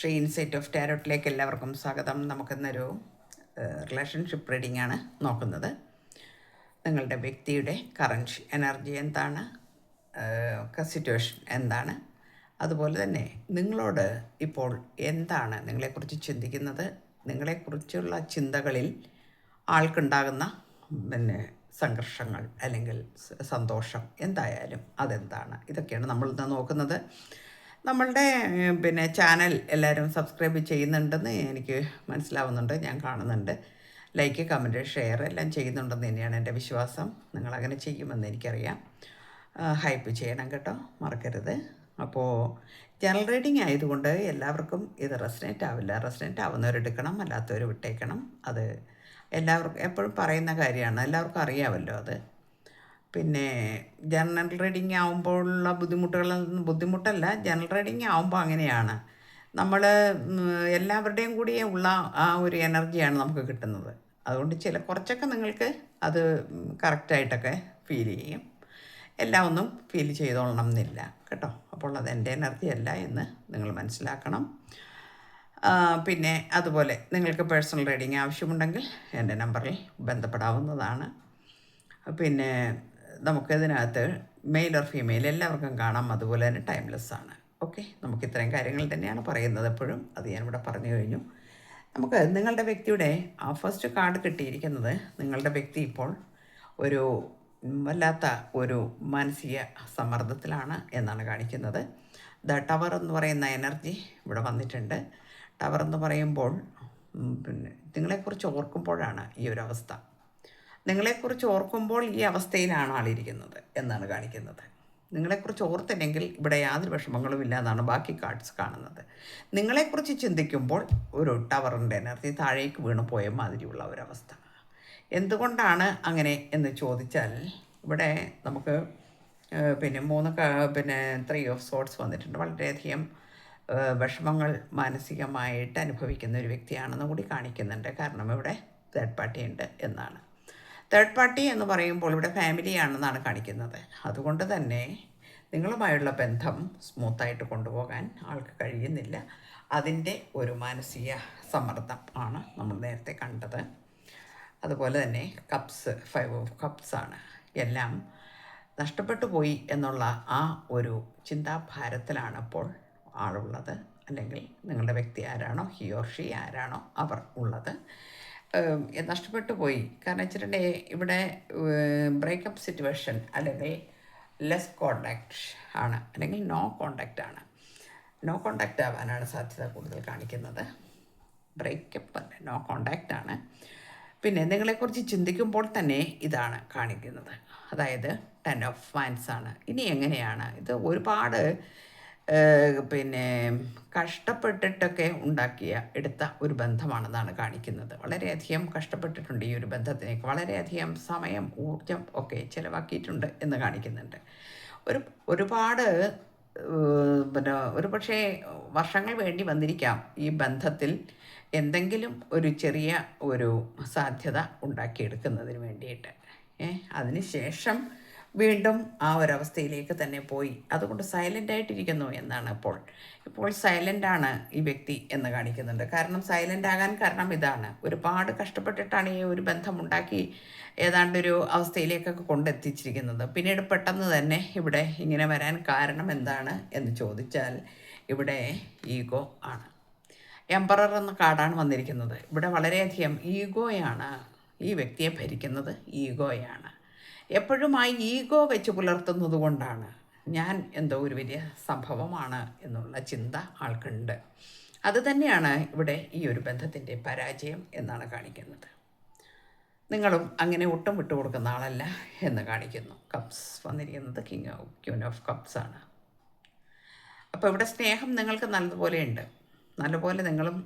Shri insight of ടാരോട്ടിലേക്ക് എല്ലാവർക്കും സ്വാഗതം. നമുക്കിന്നൊരു റിലേഷൻഷിപ്പ് റീഡിംഗ് ആണ് നോക്കുന്നത്. നിങ്ങളുടെ വ്യക്തിയുടെ കറൻറ്റ് എനർജി എന്താണ്, സിറ്റുവേഷൻ എന്താണ്, അതുപോലെ തന്നെ നിങ്ങളോട് ഇപ്പോൾ എന്താണ് നിങ്ങളെക്കുറിച്ച് ചിന്തിക്കുന്നത്, നിങ്ങളെക്കുറിച്ചുള്ള ചിന്തകളിൽ ആൾക്കുണ്ടാകുന്ന സംഘർഷങ്ങൾ അല്ലെങ്കിൽ സന്തോഷം എന്തായാലും അതെന്താണ്, ഇതൊക്കെയാണ് നമ്മളിന്ന് നോക്കുന്നത്. നമ്മളുടെ ചാനൽ എല്ലാവരും സബ്സ്ക്രൈബ് ചെയ്യുന്നുണ്ടെന്ന് എനിക്ക് മനസ്സിലാവുന്നുണ്ട്, ഞാൻ കാണുന്നുണ്ട്. ലൈക്ക്, കമൻറ്റ്, ഷെയർ എല്ലാം ചെയ്യുന്നുണ്ടെന്ന് തന്നെയാണ് എൻ്റെ വിശ്വാസം. നിങ്ങളങ്ങനെ ചെയ്യുമെന്ന് എനിക്കറിയാം. ഹൈപ്പ് ചെയ്യണം കേട്ടോ, മറക്കരുത്. അപ്പോൾ ജനറൽ റീഡിംഗ് ആയതുകൊണ്ട് എല്ലാവർക്കും ഇത് റെസനേറ്റ് ആവില്ല. റെസനേറ്റ് ആവുന്നവരെടുക്കണം, അല്ലാത്തവർ വിട്ടേക്കണം. അത് എല്ലാവർക്കും എപ്പോഴും പറയുന്ന കാര്യമാണ്, എല്ലാവർക്കും അറിയാമല്ലോ അത്. പിന്നെ ജനറൽ റീഡിംഗ് ആകുമ്പോഴുള്ള ബുദ്ധിമുട്ടല്ല, ജനറൽ റീഡിംഗ് ആകുമ്പോൾ അങ്ങനെയാണ്. നമ്മൾ എല്ലാവരുടെയും കൂടി ഉള്ള ആ ഒരു എനർജിയാണ് നമുക്ക് കിട്ടുന്നത്. അതുകൊണ്ട് കുറച്ചൊക്കെ നിങ്ങൾക്ക് അത് കറക്റ്റായിട്ടൊക്കെ ഫീൽ ചെയ്യും. എല്ലാം ഒന്നും ഫീൽ ചെയ്തോളണം എന്നില്ല കേട്ടോ. അപ്പോൾ അത് എൻ്റെ എനർജി അല്ല എന്ന് നിങ്ങൾ മനസ്സിലാക്കണം. പിന്നെ അതുപോലെ നിങ്ങൾക്ക് പേഴ്സണൽ റീഡിംഗ് ആവശ്യമുണ്ടെങ്കിൽ എൻ്റെ നമ്പറിൽ ബന്ധപ്പെടാവുന്നതാണ്. പിന്നെ നമുക്കിതിനകത്ത് മെയിൽ ഓർ ഫീമെയിൽ എല്ലാവർക്കും കാണാം, അതുപോലെ തന്നെ ടൈംലെസ് ആണ്. ഓക്കെ, നമുക്ക് ഇത്രയും കാര്യങ്ങൾ തന്നെയാണ് പറയുന്നത് എപ്പോഴും. അത് ഞാനിവിടെ പറഞ്ഞു കഴിഞ്ഞു. നമുക്ക് നിങ്ങളുടെ വ്യക്തിയുടെ ഫസ്റ്റ് കാർഡ് കിട്ടിയിരിക്കുന്നത്, നിങ്ങളുടെ വ്യക്തി ഇപ്പോൾ ഒരു വല്ലാത്ത ഒരു മാനസിക സമ്മർദ്ദത്തിലാണ് എന്നാണ് കാണിക്കുന്നത്. ദ ടവർ എന്ന് പറയുന്ന എനർജി ഇവിടെ വന്നിട്ടുണ്ട്. ടവർ എന്ന് പറയുമ്പോൾ നിങ്ങളെക്കുറിച്ച് ഓർക്കുമ്പോഴാണ് ഈ ഒരു അവസ്ഥ. നിങ്ങളെക്കുറിച്ച് ഓർക്കുമ്പോൾ ഈ അവസ്ഥയിലാണ് ആളിരിക്കുന്നത് എന്നാണ് കാണിക്കുന്നത്. നിങ്ങളെക്കുറിച്ച് ഓർത്തില്ലെങ്കിൽ ഇവിടെ യാതൊരു വിഷമങ്ങളും ഇല്ല എന്നാണ് ബാക്കി കാർഡ്സ് കാണുന്നത്. നിങ്ങളെക്കുറിച്ച് ചിന്തിക്കുമ്പോൾ ഒരു ടവറിൻ്റെ എനർജി താഴേക്ക് വീണു പോയ മാതിരിയുള്ള ഒരവസ്ഥ. എന്തുകൊണ്ടാണ് അങ്ങനെ എന്ന് ചോദിച്ചാൽ, ഇവിടെ നമുക്ക് 3 ഓഫ് സോർട്സ് വന്നിട്ടുണ്ട്. വളരെയധികം വിഷമങ്ങൾ മാനസികമായിട്ട് അനുഭവിക്കുന്ന ഒരു വ്യക്തിയാണെന്ന് കൂടി കാണിക്കുന്നുണ്ട്. കാരണം ഇവിടെ തേർഡ് പാർട്ടി ഉണ്ട് എന്നാണ്. തേർഡ് പാർട്ടി എന്ന് പറയുമ്പോൾ ഇവിടെ ഫാമിലിയാണെന്നാണ് കാണിക്കുന്നത്. അതുകൊണ്ട് തന്നെ നിങ്ങളുമായുള്ള ബന്ധം സ്മൂത്തായിട്ട് കൊണ്ടുപോകാൻ ആൾക്ക് കഴിയുന്നില്ല. അതിൻ്റെ ഒരു മാനസിക സമ്മർദ്ദം ആണ് നമ്മൾ നേരത്തെ കണ്ടത്. അതുപോലെ തന്നെ 5 ഓഫ് കപ്സ് ആണ്. എല്ലാം നഷ്ടപ്പെട്ടു പോയി എന്നുള്ള ആ ഒരു ചിന്താഭാരത്തിലാണ് ഇപ്പോൾ ആളുള്ളത്. അല്ലെങ്കിൽ നിങ്ങളുടെ വ്യക്തി ആരാണോ, ഹി ഓർ ഷീ ആരാണോ അവർ ഉള്ളത് നഷ്ടപ്പെട്ടു പോയി. കാരണം വെച്ചിട്ടുണ്ടെങ്കിൽ ഇവിടെ ബ്രേക്കപ്പ് സിറ്റുവേഷൻ അല്ലെങ്കിൽ ലെസ് കോണ്ടാക്റ്റ് ആണ്, അല്ലെങ്കിൽ നോ കോണ്ടാക്റ്റ് ആണ്. നോ കോണ്ടാക്റ്റ് ആവാനാണ് സാധ്യത കൂടുതൽ കാണിക്കുന്നത്. ബ്രേക്കപ്പ് അല്ല, നോ കോണ്ടാക്റ്റ് ആണ്. പിന്നെ നിങ്ങളെക്കുറിച്ച് ചിന്തിക്കുമ്പോൾ തന്നെ ഇതാണ് കാണിക്കുന്നത്. അതായത് 10 ഓഫ് വാൻസ് ആണ്. ഇനി എങ്ങനെയാണ് ഇത്? ഒരുപാട് കഷ്ടപ്പെട്ടിട്ടൊക്കെ എടുത്ത ഒരു ബന്ധമാണെന്നാണ് കാണിക്കുന്നത്. വളരെയധികം കഷ്ടപ്പെട്ടിട്ടുണ്ട് ഈ ഒരു ബന്ധത്തിലേക്ക്. വളരെയധികം സമയം, ഊർജം ഒക്കെ ചിലവാക്കിയിട്ടുണ്ട് എന്ന് കാണിക്കുന്നുണ്ട്. ഒരുപാട് ഒരു പക്ഷേ വർഷങ്ങൾ വേണ്ടി വന്നിരിക്കാം ഈ ബന്ധത്തിൽ എന്തെങ്കിലും ഒരു ചെറിയ ഒരു സാധ്യത ഉണ്ടാക്കിയെടുക്കുന്നതിന് വേണ്ടിയിട്ട്. അതിനുശേഷം വീണ്ടും ആ ഒരവസ്ഥയിലേക്ക് തന്നെ പോയി. അതുകൊണ്ട് സൈലൻ്റായിട്ടിരിക്കുന്നു എന്നാണ് ഇപ്പോൾ സൈലൻ്റാണ് ഈ വ്യക്തി എന്ന് കാണിക്കുന്നുണ്ട്. കാരണം സൈലൻ്റ് ആകാൻ കാരണം ഇതാണ്, ഒരുപാട് കഷ്ടപ്പെട്ടിട്ടാണ് ഈ ഒരു ബന്ധമുണ്ടാക്കി ഏതാണ്ടൊരു അവസ്ഥയിലേക്കൊക്കെ കൊണ്ടെത്തിച്ചിരിക്കുന്നത്. പിന്നീട് പെട്ടെന്ന് തന്നെ ഇവിടെ ഇങ്ങനെ വരാൻ കാരണം എന്താണ് എന്ന് ചോദിച്ചാൽ, ഇവിടെ ഈഗോ ആണ്. എംപറർ എന്ന കാർഡാണ് വന്നിരിക്കുന്നത്. ഇവിടെ വളരെയധികം ഈഗോയാണ് ഈ വ്യക്തിയെ ഭരിക്കുന്നത്. ഈഗോയാണ് എപ്പോഴും. ആ ഈഗോ വെച്ച് പുലർത്തുന്നത് കൊണ്ടാണ് ഞാൻ എന്തോ ഒരു വലിയ സംഭവമാണ് എന്നുള്ള ചിന്ത ആൾക്കുണ്ട്. അത് തന്നെയാണ് ഇവിടെ ഈ ഒരു ബന്ധത്തിൻ്റെ പരാജയം എന്നാണ് കാണിക്കുന്നത്. നിങ്ങളും അങ്ങനെ ഒട്ടും വിട്ടുകൊടുക്കുന്ന ആളല്ല എന്ന് കാണിക്കുന്നു. കപ്സ് വന്നിരിക്കുന്നത് ക്യൂൻ ഓഫ് കപ്സ് ആണ്. അപ്പോൾ ഇവിടെ സ്നേഹം നിങ്ങൾക്ക് നല്ലതുപോലെ ഉണ്ട്. നല്ലപോലെ നിങ്ങളും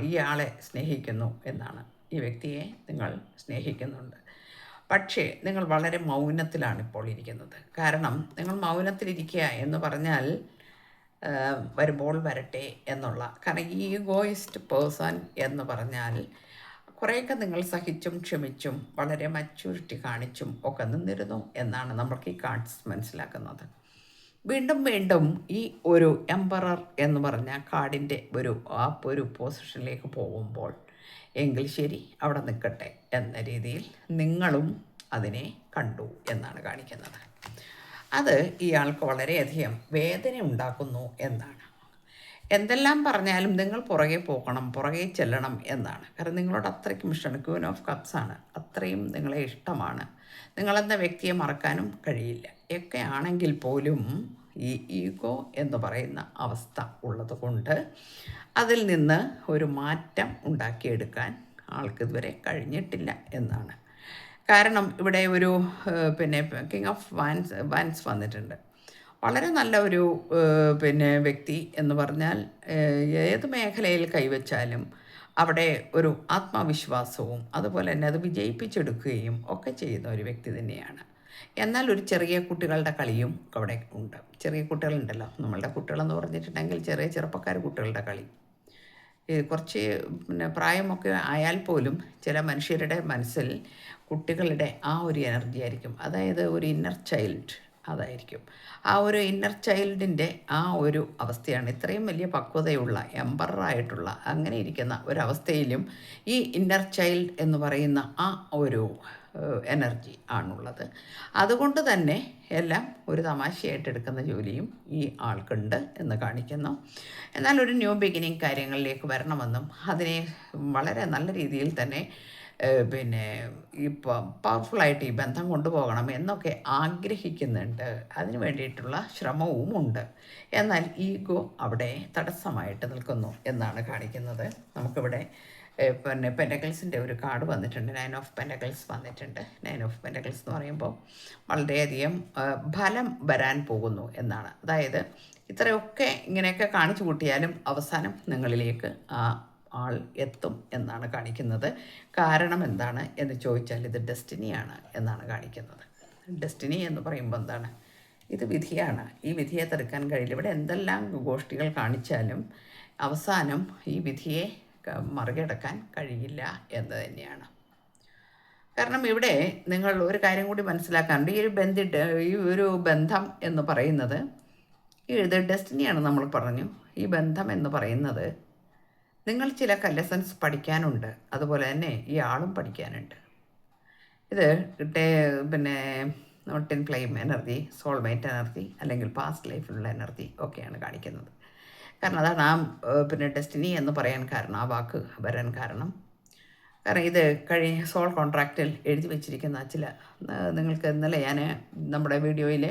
ഈ ആളെ സ്നേഹിക്കുന്നു എന്നാണ്. ഈ വ്യക്തിയെ നിങ്ങൾ സ്നേഹിക്കുന്നുണ്ട്. പക്ഷേ നിങ്ങൾ വളരെ മൗനത്തിലാണ് ഇപ്പോൾ ഇരിക്കുന്നത്. കാരണം നിങ്ങൾ മൗനത്തിലിരിക്കുക എന്ന് പറഞ്ഞാൽ വരുമ്പോൾ വരട്ടെ എന്നുള്ള, കാരണം ഈ ഈഗോയിസ്റ്റ് പേഴ്സൺ എന്ന് പറഞ്ഞാൽ കുറേയൊക്കെ നിങ്ങൾ സഹിച്ചും ക്ഷമിച്ചും വളരെ മച്യൂരിറ്റി കാണിച്ചും ഒക്കെ നിന്നിരുന്നു എന്നാണ് നമ്മൾക്ക് ഈ കാർഡ്സ് മനസ്സിലാക്കുന്നത്. വീണ്ടും വീണ്ടും ഈ ഒരു എംപറർ എന്ന് പറഞ്ഞ കാർഡിൻ്റെ ഒരു പൊസിഷനിലേക്ക് പോകുമ്പോൾ എങ്കിൽ ശരി അവിടെ നിൽക്കട്ടെ എന്ന രീതിയിൽ നിങ്ങളും അതിനെ കണ്ടു എന്നാണ് കാണിക്കുന്നത്. അത് ഇയാൾക്ക് വളരെയധികം വേദന ഉണ്ടാക്കുന്നു എന്നാണ്. എന്തെല്ലാം പറഞ്ഞാലും നിങ്ങൾ പുറകെ പോകണം, പുറകെ ചെല്ലണം എന്നാണ്. കാരണം നിങ്ങളോട് അത്രയ്ക്കും ഇഷ്ടമാണ്. ക്വീൻ ഓഫ് കപ്സ് ആണ്. അത്രയും നിങ്ങളെ ഇഷ്ടമാണ്. നിങ്ങളെന്ന വ്യക്തിയെ മറക്കാനും കഴിയില്ല. ഒക്കെ ആണെങ്കിൽ പോലും ഈ ഈഗോ എന്ന് പറയുന്ന അവസ്ഥ ഉള്ളത് കൊണ്ട് അതിൽ നിന്ന് ഒരു മാറ്റം ഉണ്ടാക്കിയെടുക്കാൻ ആൾക്കിതുവരെ കഴിഞ്ഞിട്ടില്ല എന്നാണ്. കാരണം ഇവിടെ ഒരു കിങ് ഓഫ് വാൻസ് വന്നിട്ടുണ്ട്. വളരെ നല്ല ഒരു വ്യക്തി എന്ന് പറഞ്ഞാൽ ഏത് മേഖലയിൽ കൈവച്ചാലും അവിടെ ഒരു ആത്മവിശ്വാസവും അതുപോലെ തന്നെ അത് വിജയിപ്പിച്ചെടുക്കുകയും ഒക്കെ ചെയ്യുന്ന ഒരു വ്യക്തി തന്നെയാണ്. എന്നാൽ ഒരു ചെറിയ കുട്ടികളുടെ കളിയും അവിടെ ഉണ്ട്. ചെറിയ കുട്ടികളുണ്ടല്ലോ, നമ്മളുടെ കുട്ടികളെന്ന് പറഞ്ഞിട്ടുണ്ടെങ്കിൽ ചെറുപ്പക്കാർ കുട്ടികളുടെ കളി. കുറച്ച് പ്രായമൊക്കെ ആയാൽ പോലും ചില മനുഷ്യരുടെ മനസ്സിൽ കുട്ടികളുടെ ആ ഒരു എനർജി ആയിരിക്കും. അതായത് ഒരു ഇന്നർ ചൈൽഡ് അതായിരിക്കും. ആ ഒരു ഇന്നർ ചൈൽഡിൻ്റെ ആ ഒരു അവസ്ഥയാണ് ഇത്രയും വലിയ പക്വതയുള്ള എംപറായിട്ടുള്ള അങ്ങനെ ഇരിക്കുന്ന ഒരവസ്ഥയിലും ഈ ഇന്നർ ചൈൽഡ് എന്ന് പറയുന്ന ആ ഒരു എനർജി ആണുള്ളത്. അതുകൊണ്ട് തന്നെ എല്ലാം ഒരു തമാശയായിട്ട് എടുക്കുന്ന ജോലിയും ഈ ആൾക്കുണ്ട് എന്ന് കാണിക്കുന്നു. എന്നാൽ ഒരു ന്യൂ ബിഗിനിങ് കാര്യങ്ങളിലേക്ക് വരണമെന്നും അതിനെ വളരെ നല്ല രീതിയിൽ തന്നെ ഈ പവർഫുള്ളായിട്ട് ഈ ബന്ധം കൊണ്ടുപോകണം എന്നൊക്കെ ആഗ്രഹിക്കുന്നുണ്ട്. അതിന് വേണ്ടിയിട്ടുള്ള ശ്രമവുമുണ്ട്. എന്നാൽ ഈഗോ അവിടെ തടസ്സമായിട്ട് നിൽക്കുന്നു എന്നാണ് കാണിക്കുന്നത്. നമുക്കിവിടെ പെൻറ്റക്കിൾസിൻ്റെ ഒരു കാർഡ് വന്നിട്ടുണ്ട്. 9 ഓഫ് പെൻറ്റക്കിൾസ് വന്നിട്ടുണ്ട്. 9 ഓഫ് പെൻറ്റക്കിൾസ് എന്ന് പറയുമ്പോൾ വളരെയധികം ഫലം വരാൻ പോകുന്നു എന്നാണ്. അതായത് ഇത്രയൊക്കെ ഇങ്ങനെയൊക്കെ കാണിച്ചു കൂട്ടിയാലും അവസാനം നിങ്ങളിലേക്ക് ആൾ എത്തും എന്നാണ് കാണിക്കുന്നത്. കാരണം എന്താണ് എന്ന് ചോദിച്ചാൽ ഇത് ഡെസ്റ്റിനിയാണ് എന്നാണ് കാണിക്കുന്നത്. ഡെസ്റ്റിനി എന്ന് പറയുമ്പോൾ എന്താണ്? ഇത് വിധിയാണ്. ഈ വിധിയെ തടുക്കാൻ കഴിയില്ല. ഇവിടെ എന്തെല്ലാം ഗോഷ്ഠികൾ കാണിച്ചാലും അവസാനം ഈ വിധിയെ മറികടക്കാൻ കഴിയില്ല എന്ന് തന്നെയാണ്. കാരണം ഇവിടെ നിങ്ങൾ ഒരു കാര്യം കൂടി മനസ്സിലാക്കാറുണ്ട്. ഈ ഒരു ബന്ധം എന്ന് പറയുന്നത് ഇത് ഡെസ്റ്റിനിയാണ് നമ്മൾ പറഞ്ഞു. ഈ ബന്ധം എന്ന് പറയുന്നത് നിങ്ങൾ ചില ലെസൺസ് പഠിക്കാനുണ്ട്, അതുപോലെ തന്നെ ഈ ആളും പഠിക്കാനുണ്ട്. ഇത് tin flame energy, soulmate energy അല്ലെങ്കിൽ പാസ്റ്റ് ലൈഫിലുള്ള എനർജി ഒക്കെയാണ് കാണിക്കുന്നത്. കാരണം അതാണ് ആ ഡെസ്റ്റിനി എന്ന് പറയാൻ കാരണം, ആ വാക്ക് വരാൻ കാരണം ഇത് സോൾ കോൺട്രാക്റ്റിൽ എഴുതി വച്ചിരിക്കുന്ന ചില നിങ്ങൾക്ക് ഇന്നലെ ഞാൻ നമ്മുടെ വീഡിയോയിൽ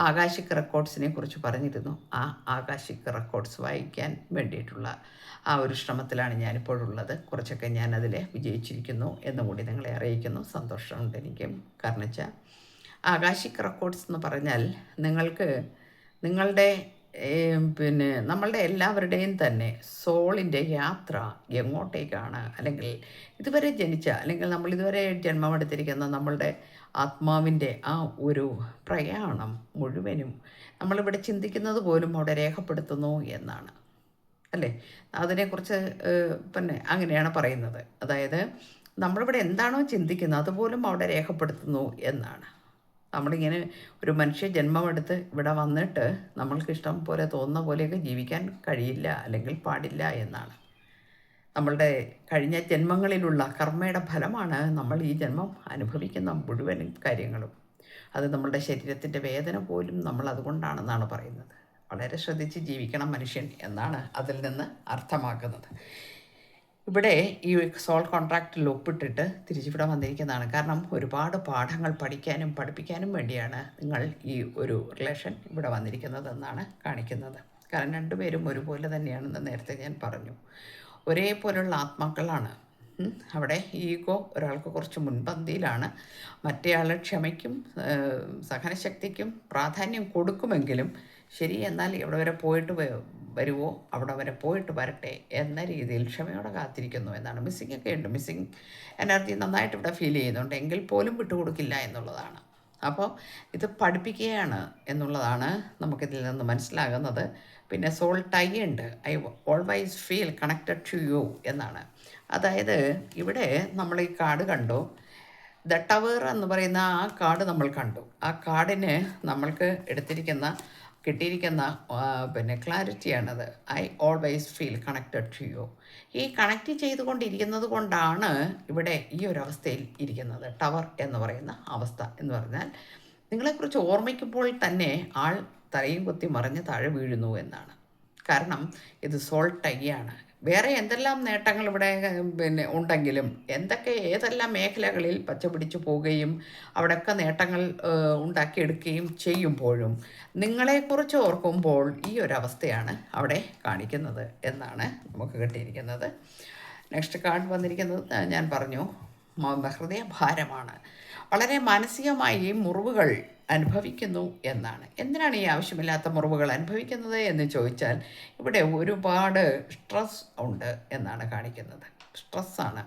ആകാശിക് റെക്കോർഡ്സിനെ കുറിച്ച് പറഞ്ഞിരുന്നു. ആ ആകാശിക് റെക്കോർഡ്സ് വായിക്കാൻ വേണ്ടിയിട്ടുള്ള ആ ഒരു ശ്രമത്തിലാണ് ഞാനിപ്പോഴുള്ളത്. കുറച്ചൊക്കെ ഞാനതിൽ വിജയിച്ചിരിക്കുന്നു എന്നും കൂടി നിങ്ങളെ അറിയിക്കുന്നു. സന്തോഷമുണ്ട് എനിക്ക്. കാരണം വെച്ചാൽ ആകാശിക് റെക്കോർഡ്സ് എന്ന് പറഞ്ഞാൽ നിങ്ങൾക്ക് നിങ്ങളുടെ നമ്മളുടെ എല്ലാവരുടെയും തന്നെ സോളിൻ്റെ യാത്ര എങ്ങോട്ടേക്കാണ്, അല്ലെങ്കിൽ ഇതുവരെ ജനിച്ച അല്ലെങ്കിൽ നമ്മൾ ഇതുവരെ ജന്മമെടുത്തിരിക്കുന്ന നമ്മളുടെ ആത്മാവിൻ്റെ ആ ഒരു പ്രയാണം മുഴുവനും നമ്മളിവിടെ ചിന്തിക്കുന്നത് പോലും അവിടെ രേഖപ്പെടുത്തുന്നു എന്നാണ് അല്ലേ? അതിനെക്കുറിച്ച് അങ്ങനെയാണ് പറയുന്നത്. അതായത് നമ്മളിവിടെ എന്താണോ ചിന്തിക്കുന്നത് അതുപോലും അവിടെ രേഖപ്പെടുത്തുന്നു എന്നാണ്. നമ്മളിങ്ങനെ ഒരു മനുഷ്യ ജന്മമെടുത്ത് ഇവിടെ വന്നിട്ട് നമ്മൾക്ക് ഇഷ്ടം പോലെ തോന്നുന്ന പോലെയൊക്കെ ജീവിക്കാൻ കഴിയില്ല അല്ലെങ്കിൽ പാടില്ല എന്നാണ്. നമ്മളുടെ കഴിഞ്ഞ ജന്മങ്ങളിലുള്ള കർമ്മയുടെ ഫലമാണ് നമ്മൾ ഈ ജന്മം അനുഭവിക്കുന്ന മുഴുവൻ കാര്യങ്ങളും. അത് നമ്മളുടെ ശരീരത്തിൻ്റെ വേദന പോലും നമ്മൾ അതുകൊണ്ടാണെന്നാണ് പറയുന്നത്. വളരെ ശ്രദ്ധിച്ച് ജീവിക്കണം മനുഷ്യൻ എന്നാണ് അതിൽ നിന്ന് അർത്ഥമാക്കുന്നത്. ഇവിടെ ഈ സോൾ കോൺട്രാക്റ്റിൽ ഒപ്പിട്ടിട്ട് തിരിച്ചിവിടെ വന്നിരിക്കുന്നതാണ്. കാരണം ഒരുപാട് പാഠങ്ങൾ പഠിക്കാനും പഠിപ്പിക്കാനും വേണ്ടിയാണ് നിങ്ങൾ ഈ ഒരു റിലേഷൻ ഇവിടെ വന്നിരിക്കുന്നതെന്നാണ് കാണിക്കുന്നത്. കാരണം രണ്ടുപേരും ഒരുപോലെ തന്നെയാണെന്ന് നേരത്തെ ഞാൻ പറഞ്ഞു. ഒരേപോലുള്ള ആത്മാക്കളാണ്. അവിടെ ഈഗോ ഒരാൾക്ക് കുറച്ച് മുൻപന്തിയിലാണ്. മറ്റേയാൾ ക്ഷമയ്ക്കും സഹനശക്തിക്കും പ്രാധാന്യം കൊടുക്കുമെങ്കിലും ശരി, എന്നാൽ ഇവിടെ വരെ പോയിട്ട് വരുമോ, അവിടെ വരെ പോയിട്ട് വരട്ടെ എന്ന രീതിയിൽ ക്ഷമയോടെ കാത്തിരിക്കുന്നു എന്നാണ്. മിസ്സിംഗ് ഒക്കെ ഉണ്ട്. മിസ്സിങ് എനർജി നന്നായിട്ട് ഇവിടെ ഫീൽ ചെയ്യുന്നുണ്ട്. എങ്കിൽ പോലും വിട്ടുകൊടുക്കില്ല എന്നുള്ളതാണ്. അപ്പോൾ ഇത് പഠിപ്പിക്കുകയാണ് എന്നുള്ളതാണ് നമുക്കിതിൽ നിന്ന് മനസ്സിലാകുന്നത്. പിന്നെ സോൾ ടൈ ഉണ്ട്. I always feel connected to you എന്നാണ്. അതായത് ഇവിടെ നമ്മൾ ഈ കാർഡ് കണ്ടു. ദ ടവർ എന്ന് പറയുന്ന ആ കാർഡ് നമ്മൾ കണ്ടു. ആ കാർഡിന് നമ്മൾക്ക് എടുത്തിരിക്കുന്ന കിട്ടിയിരിക്കുന്ന ക്ലാരിറ്റിയാണത്. I always feel connected to you. ഈ കണക്റ്റ് ചെയ്തുകൊണ്ടിരിക്കുന്നത് കൊണ്ടാണ് ഇവിടെ ഈ ഒരു അവസ്ഥയിൽ ഇരിക്കുന്നത്. ടവർ എന്ന് പറയുന്ന അവസ്ഥ എന്ന് പറഞ്ഞാൽ നിങ്ങളെക്കുറിച്ച് ഓർമ്മിക്കുമ്പോൾ തന്നെ ആൾ തലയും കുത്തി മറിഞ്ഞ് താഴെ വീഴുന്നു എന്നാണ്. കാരണം ഇത് സോൾ ടൈയാണ്. വേറെ എന്തെല്ലാം നേട്ടങ്ങൾ ഇവിടെ ഉണ്ടെങ്കിലും ഏതെല്ലാം മേഖലകളിൽ പച്ചപിടിച്ചു പോവുകയും അവിടെയൊക്കെ നേട്ടങ്ങൾ ഉണ്ടാക്കിയെടുക്കുകയും ചെയ്യുമ്പോഴും നിങ്ങളെക്കുറിച്ച് ഓർക്കുമ്പോൾ ഈ ഒരു അവസ്ഥയാണ് അവിടെ കാണിക്കുന്നത് എന്നാണ് നമുക്ക് കിട്ടിയിരിക്കുന്നത്. നെക്സ്റ്റ് കാർഡ് വന്നിരിക്കുന്നത് ഞാൻ പറഞ്ഞു ഹൃദയഭാരമാണ്. വളരെ മാനസികമായി മുറിവുകൾ അനുഭവിക്കുന്നു എന്നാണ്. എന്തിനാണ് ഈ ആവശ്യമില്ലാത്ത മുറിവുകൾ അനുഭവിക്കുന്നത് എന്ന് ചോദിച്ചാൽ ഇവിടെ ഒരുപാട് സ്ട്രെസ് ഉണ്ട് എന്നാണ് കാണിക്കുന്നത്. സ്ട്രെസ്സാണ്.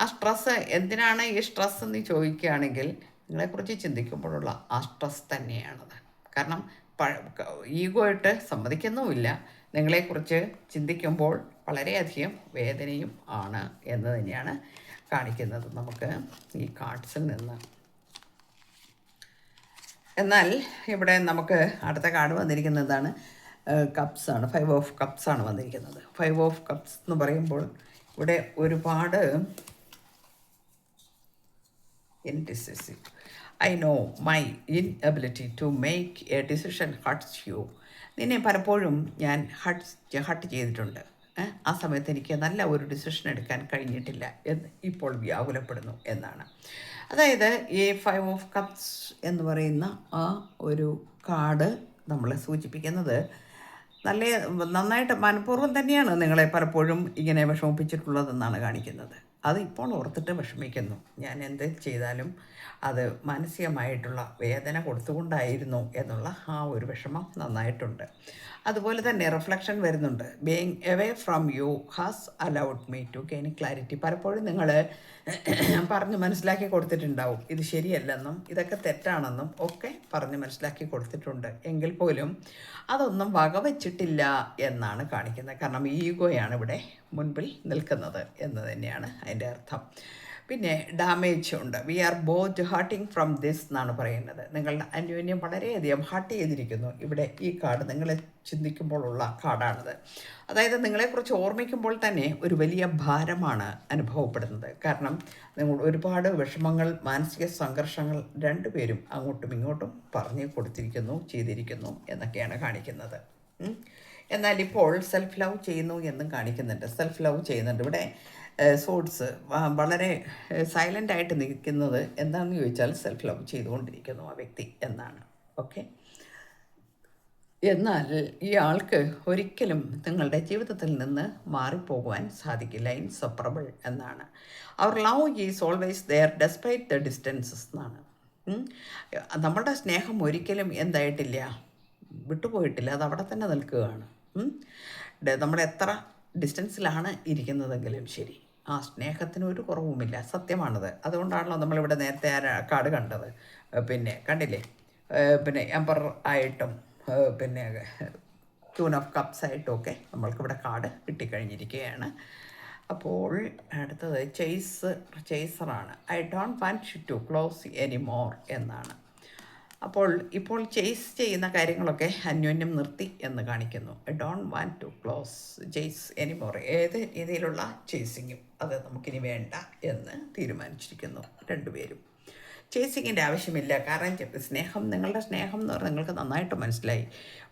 ആ സ്ട്രെസ്സ് എന്തിനാണ് ഈ സ്ട്രെസ് എന്ന് ചോദിക്കുകയാണെങ്കിൽ നിങ്ങളെക്കുറിച്ച് ചിന്തിക്കുമ്പോഴുള്ള ആ സ്ട്രെസ് തന്നെയാണത്. കാരണം ഈഗോ ആയിട്ട് സമ്മതിക്കുന്നുമില്ല. നിങ്ങളെക്കുറിച്ച് ചിന്തിക്കുമ്പോൾ വളരെയധികം വേദനയും ആണ് എന്ന് തന്നെയാണ് കാണിക്കുന്നത് നമുക്ക് ഈ കാർഡ്സിൽ നിന്ന്. എന്നാൽ ഇവിടെ നമുക്ക് അടുത്ത കാർഡ് വന്നിരിക്കുന്നതാണ് കപ്സാണ്. 5 ഓഫ് കപ്സാണ് വന്നിരിക്കുന്നത്. 5 ഓഫ് കപ്സ് എന്ന് പറയുമ്പോൾ ഇവിടെ ഒരുപാട് indecisive. I know my inability to make a decision hurts you. നിന്നെ പലപ്പോഴും ഞാൻ ഹർട്ട് ചെയ്തിട്ടുണ്ട്. ആ സമയത്ത് എനിക്ക് നല്ല ഒരു ഡിസിഷൻ എടുക്കാൻ കഴിഞ്ഞിട്ടില്ല എന്ന് ഇപ്പോൾ വ്യാകുലപ്പെടുന്നു എന്നാണ്. അതായത് ഈ 5 ഓഫ് കപ്സ് എന്ന് പറയുന്ന ആ ഒരു കാർഡ് നമ്മളെ സൂചിപ്പിക്കുന്നത് നന്നായിട്ട് മനഃപൂർവ്വം തന്നെയാണ് നിങ്ങളെ പലപ്പോഴും ഇങ്ങനെ വിഷമിപ്പിച്ചിട്ടുള്ളതെന്നാണ് കാണിക്കുന്നത്. അത് ഇപ്പോൾ ഓർത്തിട്ട് വിഷമിക്കുന്നു. ഞാൻ എന്ത് ചെയ്താലും അത് മാനസികമായിട്ടുള്ള വേദന കൊടുത്തുകൊണ്ടായിരുന്നു എന്നുള്ള ആ ഒരു വിഷമം നന്നായിട്ടുണ്ട്. അതുപോലെ തന്നെ റിഫ്ലക്ഷൻ വരുന്നുണ്ട്. Being away from you has allowed me to gain clarity. പലപ്പോഴും നിങ്ങൾ പറഞ്ഞ് മനസ്സിലാക്കി കൊടുത്തിട്ടുണ്ടാവും ഇത് ശരിയല്ലെന്നും ഇതൊക്കെ തെറ്റാണെന്നും ഒക്കെ പറഞ്ഞ് മനസ്സിലാക്കി കൊടുത്തിട്ടുണ്ട്. എങ്കിൽ പോലും അതൊന്നും വകവച്ചിട്ടില്ല എന്നാണ് കാണിക്കുന്നത്. കാരണം ഈഗോയാണ് ഇവിടെ മുൻപിൽ നിൽക്കുന്നത് എന്ന് തന്നെയാണ് അതിൻ്റെ അർത്ഥം. പിന്നെ ഡാമേജ് ഉണ്ട്. We are both hurting from this എന്നാണ് പറയുന്നത്. നിങ്ങളുടെ അന്യോന്യം വളരെയധികം ഹർട്ട് ചെയ്തിരിക്കുന്നു. ഇവിടെ ഈ കാർഡ് നിങ്ങളെ ചിന്തിക്കുമ്പോഴുള്ള കാർഡാണിത്. അതായത് നിങ്ങളെക്കുറിച്ച് ഓർമ്മിക്കുമ്പോൾ തന്നെ ഒരു വലിയ ഭാരമാണ് അനുഭവപ്പെടുന്നത്. കാരണം നിങ്ങൾ ഒരുപാട് വിഷമങ്ങൾ, മാനസിക സംഘർഷങ്ങൾ രണ്ടുപേരും അങ്ങോട്ടും ഇങ്ങോട്ടും പറഞ്ഞു കൊടുത്തിരിക്കുന്നു, ചെയ്തിരിക്കുന്നു എന്നൊക്കെയാണ് കാണിക്കുന്നത്. എന്നാൽ ഇപ്പോൾ സെൽഫ് ലവ് ചെയ്യുന്നു എന്നും കാണിക്കുന്നുണ്ട്. സെൽഫ് ലവ് ചെയ്യുന്നുണ്ട്. ഇവിടെ സോഡ്സ് വളരെ സൈലൻ്റായിട്ട് നിൽക്കുന്നത് എന്താണെന്ന് ചോദിച്ചാൽ സെൽഫ് ലവ് ചെയ്തുകൊണ്ടിരിക്കുന്നു ആ വ്യക്തി എന്നാണ്. ഓക്കെ. എന്നാൽ ഈ ആൾക്ക് ഒരിക്കലും നിങ്ങളുടെ ജീവിതത്തിൽ നിന്ന് മാറിപ്പോകുവാൻ സാധിക്കില്ല. ഇൻസെപ്പറബിൾ എന്നാണ്. അവർ love is always there despite the distances എന്നാണ്. നമ്മളുടെ സ്നേഹം ഒരിക്കലും എന്തായിട്ടില്ല, വിട്ടുപോയിട്ടില്ല. അത് അവിടെ തന്നെ നിൽക്കുകയാണ്. നമ്മൾ എത്ര ഡിസ്റ്റൻസിലാണ് ഇരിക്കുന്നതെങ്കിലും ശരി, ആ സ്നേഹത്തിന് ഒരു കുറവുമില്ല. സത്യമാണത്. അതുകൊണ്ടാണല്ലോ നമ്മളിവിടെ നേരത്തെ ആ കാർഡ് കണ്ടത്. കണ്ടില്ലേ, എംപറർ ആയിട്ടും ക്യൂൻ ഓഫ് കപ്സ് ആയിട്ടും ഒക്കെ നമ്മൾക്കിവിടെ കാർഡ് കിട്ടിക്കഴിഞ്ഞിരിക്കുകയാണ്. അപ്പോൾ അടുത്തത് ചേസറാണ്. I don't want to close any more എന്നാണ്. ഇപ്പോൾ ചേസ് ചെയ്യുന്ന കാര്യങ്ങളൊക്കെ അന്യോന്യം നിർത്തി എന്ന് കാണിക്കുന്നു. I don't want to chase anymore. ഏത് രീതിയിലുള്ള ചേസിങ്ങും അത് നമുക്കിനി വേണ്ട എന്ന് തീരുമാനിച്ചിരിക്കുന്നു രണ്ടുപേരും. ചേസിങ്ങിൻ്റെ ആവശ്യമില്ല. കാരണം നിങ്ങളുടെ സ്നേഹം എന്ന് പറഞ്ഞാൽ നിങ്ങൾക്ക് നന്നായിട്ട് മനസ്സിലായി.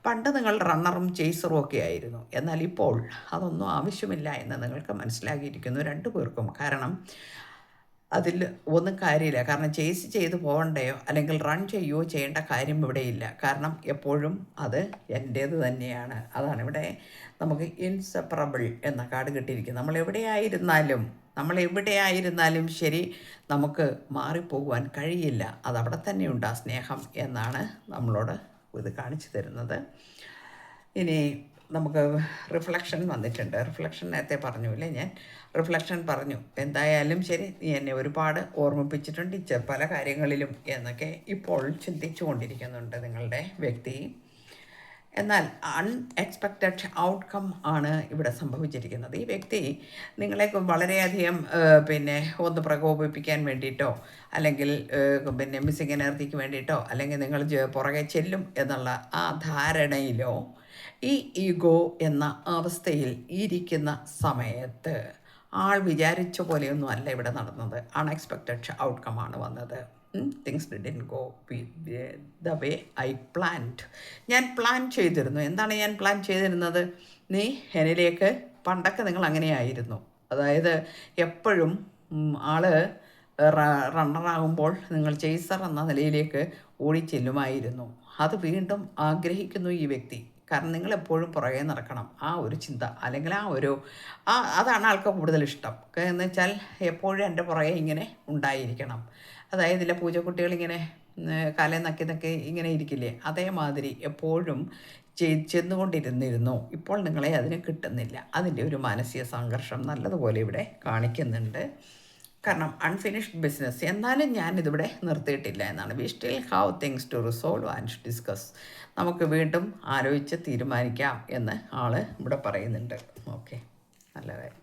പണ്ട് നിങ്ങൾ റണ്ണറും ചേസറും ഒക്കെ ആയിരുന്നു. എന്നാൽ ഇപ്പോൾ അതൊന്നും ആവശ്യമില്ല എന്ന് നിങ്ങൾക്ക് മനസ്സിലാക്കിയിരിക്കുന്നു രണ്ടുപേർക്കും. കാരണം അതിൽ ഒന്നും കാര്യമില്ല. കാരണം ചേസ് ചെയ്ത് പോകണ്ടയോ അല്ലെങ്കിൽ റൺ ചെയ്യുകയോ ചെയ്യേണ്ട കാര്യം ഇവിടെയില്ല. കാരണം എപ്പോഴും അത് എൻ്റേത് തന്നെയാണ്. അതാണ് ഇവിടെ നമുക്ക് ഇൻസെപ്പറബിൾ എന്ന കാർഡ് കിട്ടിയിരിക്കുന്നത്. നമ്മളെവിടെയായിരുന്നാലും ശരി, നമുക്ക് മാറിപ്പോകുവാൻ കഴിയില്ല. അതവിടെ തന്നെയുണ്ട് ആ സ്നേഹം എന്നാണ് നമ്മളോട് ഇത് കാണിച്ചു തരുന്നത്. ഇനി നമുക്ക് റിഫ്ലക്ഷൻ വന്നിട്ടുണ്ട്. റിഫ്ലക്ഷൻ നേരത്തെ പറഞ്ഞില്ലേ, ഞാൻ റിഫ്ലക്ഷൻ പറഞ്ഞു. എന്തായാലും ശരി, നീ എന്നെ ഒരുപാട് ഓർമ്മിപ്പിച്ചിട്ടുണ്ട് പല കാര്യങ്ങളിലും എന്നൊക്കെ ഇപ്പോൾ ചിന്തിച്ചു കൊണ്ടിരിക്കുന്നുണ്ട് നിങ്ങളുടെ വ്യക്തി. എന്നാൽ അൺഎക്സ്പെക്റ്റഡ് ഔട്ട്കം ആണ് ഇവിടെ സംഭവിച്ചിരിക്കുന്നത്. ഈ വ്യക്തി നിങ്ങളെ വളരെയധികം പിന്നെ ഒന്ന് പ്രകോപിപ്പിക്കാൻ വേണ്ടിയിട്ടോ അല്ലെങ്കിൽ പിന്നെ മിസ്സിങ് എനർജിക്ക് വേണ്ടിയിട്ടോ അല്ലെങ്കിൽ നിങ്ങൾ പുറകെ ചെല്ലും എന്നുള്ള ആ ധാരണയിലോ ഈ ഈഗോ എന്ന അവസ്ഥയിൽ ഇരിക്കുന്ന സമയത്ത് ആൾ വിചാരിച്ച പോലെയൊന്നും അല്ല ഇവിടെ നടന്നത്. അൺഎക്സ്പെക്റ്റഡ് ഔട്ട്കമാണ് വന്നത്. Things didn't go the way I planned. ഞാൻ പ്ലാൻ ചെയ്തിരുന്നു. എന്താണ് ഞാൻ പ്ലാൻ ചെയ്തിരുന്നത്? നീ എന്നിലേക്ക് പണ്ടൊക്കെ നിങ്ങൾ അങ്ങനെയായിരുന്നു. അതായത് എപ്പോഴും ആള് റണ്ണറാകുമ്പോൾ നിങ്ങൾ ചേസർ എന്ന നിലയിലേക്ക് ഓടിച്ചെല്ലുമായിരുന്നു. അത് വീണ്ടും ആഗ്രഹിക്കുന്നു ഈ വ്യക്തി. കാരണം നിങ്ങളെപ്പോഴും പുറകെ നടക്കണം, ആ ഒരു ചിന്ത അല്ലെങ്കിൽ അതാണ് ആൾക്ക് കൂടുതൽ ഇഷ്ടം. എന്ന് വെച്ചാൽ എപ്പോഴും എൻ്റെ പുറകെ ഇങ്ങനെ ഉണ്ടായിരിക്കണം. അതായത് ഇതിലെ പൂജക്കുട്ടികളിങ്ങനെ കാലേ നക്കി ഇങ്ങനെ ഇരിക്കില്ലേ, അതേമാതിരി എപ്പോഴും ചെന്നുകൊണ്ടിരുന്നിരുന്നു. ഇപ്പോൾ നിങ്ങളെ അതിന് കിട്ടുന്നില്ല. അതിൻ്റെ ഒരു മാനസിക സംഘർഷം നല്ലതുപോലെ ഇവിടെ കാണിക്കുന്നുണ്ട്. കാരണം അൺഫിനിഷ്ഡ് ബിസിനസ്. എന്നാലും ഞാനിതിവിടെ നിർത്തിയിട്ടില്ല എന്നാണ്. We still have things to resolve and discuss. നമുക്ക് വീണ്ടും ആലോചിച്ച് തീരുമാനിക്കാം എന്ന് ആൾ ഇവിടെ പറയുന്നുണ്ട്. ഓക്കെ, നല്ല കാര്യം,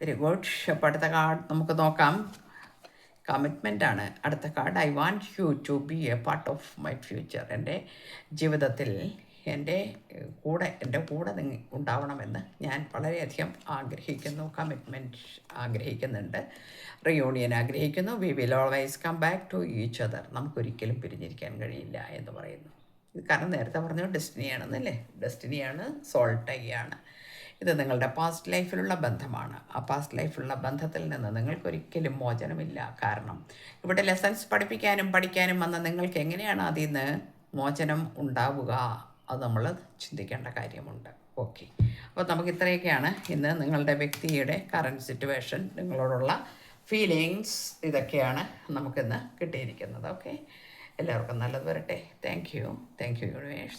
വെരി ഗുഡ്. അപ്പോൾ അടുത്ത കാർഡ് നമുക്ക് നോക്കാം. കമ്മിറ്റ്മെൻ്റ് ആണ് അടുത്ത card. I want you to be a part of my future. എൻ്റെ ജീവിതത്തിൽ എൻ്റെ കൂടെ നിങ്ങൾ ഉണ്ടാവണമെന്ന് ഞാൻ വളരെയധികം ആഗ്രഹിക്കുന്നു. കമ്മിറ്റ്മെൻറ്റ് ആഗ്രഹിക്കുന്നുണ്ട്. റിയൂണിയൻ ആഗ്രഹിക്കുന്നു. We will always come back to each other. നമുക്കൊരിക്കലും പിരിഞ്ഞിരിക്കാൻ കഴിയില്ല എന്ന് പറയുന്നു. ഇത് കാരണം നേരത്തെ പറഞ്ഞു ഡെസ്റ്റിനിയാണെന്നല്ലേ. ഡെസ്റ്റിനിയാണ്, സോൾ ടൈ ആണ്. ഇത് നിങ്ങളുടെ പാസ്റ്റ് ലൈഫിലുള്ള ബന്ധമാണ്. ആ പാസ്റ്റ് ലൈഫിലുള്ള ബന്ധത്തിൽ നിന്ന് നിങ്ങൾക്കൊരിക്കലും മോചനമില്ല. കാരണം ഇവിടെ ലെസൺസ് പഠിക്കാനും വന്ന നിങ്ങൾക്ക് എങ്ങനെയാണ് അതിൽ നിന്ന് മോചനം ഉണ്ടാവുക? അത് നമ്മൾ ചിന്തിക്കേണ്ട കാര്യമുണ്ട്. ഓക്കെ, അപ്പോൾ നമുക്ക് ഇത്രയൊക്കെയാണ് ഇന്ന് നിങ്ങളുടെ വ്യക്തിയുടെ കറൻറ്റ് സിറ്റുവേഷൻ, നിങ്ങളോടുള്ള ഫീലിങ്സ്, ഇതൊക്കെയാണ് നമുക്കിന്ന് കിട്ടിയിരിക്കുന്നത്. ഓക്കെ, എല്ലാവർക്കും നല്ലത് വരട്ടെ. Thank you universe.